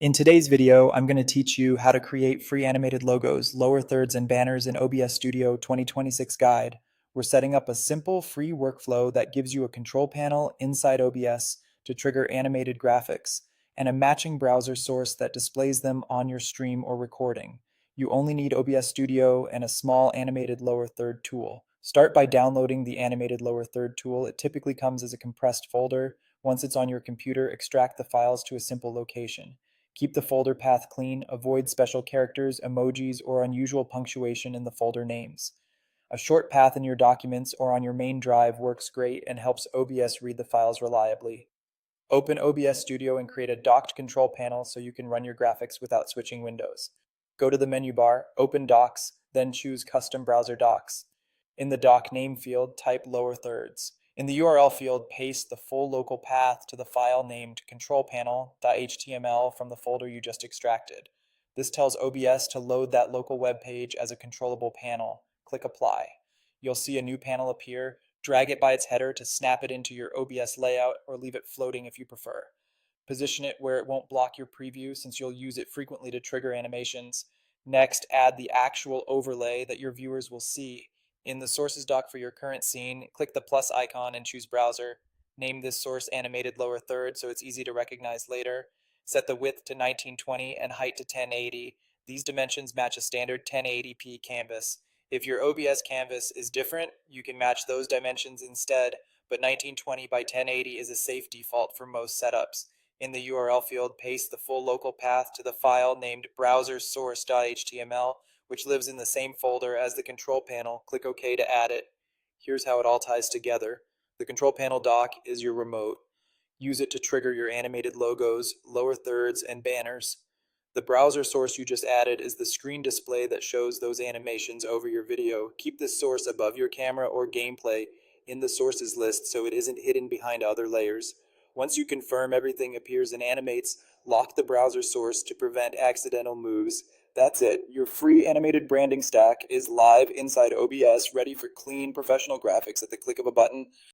In today's video, I'm going to teach you how to create free animated logos, lower thirds, and banners in OBS Studio 2026 guide. We're setting up a simple free workflow that gives you a control panel inside OBS to trigger animated graphics, and a matching browser source that displays them on your stream or recording. You only need OBS Studio and a small animated lower third tool. Start by downloading the animated lower third tool. It typically comes as a compressed folder. Once it's on your computer, extract the files to a simple location. Keep the folder path clean, avoid special characters, emojis, or unusual punctuation in the folder names. A short path in your documents or on your main drive works great and helps OBS read the files reliably. Open OBS Studio and create a docked control panel so you can run your graphics without switching windows. Go to the menu bar, open Docs, then choose Custom Browser Docs. In the dock name field, type lower thirds. In the URL field, paste the full local path to the file named controlpanel.html from the folder you just extracted. This tells OBS to load that local web page as a controllable panel. Click Apply. You'll see a new panel appear. Drag it by its header to snap it into your OBS layout, or leave it floating if you prefer. Position it where it won't block your preview since you'll use it frequently to trigger animations. Next, add the actual overlay that your viewers will see. In the sources dock for your current scene, click the plus icon and choose Browser. Name this source Animated Lower Third so it's easy to recognize later. Set the width to 1920 and height to 1080. These dimensions match a standard 1080p canvas. If your OBS canvas is different, you can match those dimensions instead, but 1920 by 1080 is a safe default for most setups. In the URL field, paste the full local path to the file named browsersource.html, which lives in the same folder as the control panel. Click OK to add it. Here's how it all ties together. The control panel dock is your remote. Use it to trigger your animated logos, lower thirds, and banners. The browser source you just added is the screen display that shows those animations over your video. Keep this source above your camera or gameplay in the sources list so it isn't hidden behind other layers. Once you confirm everything appears and animates, lock the browser source to prevent accidental moves. That's it. Your free animated branding stack is live inside OBS, ready for clean professional graphics at the click of a button.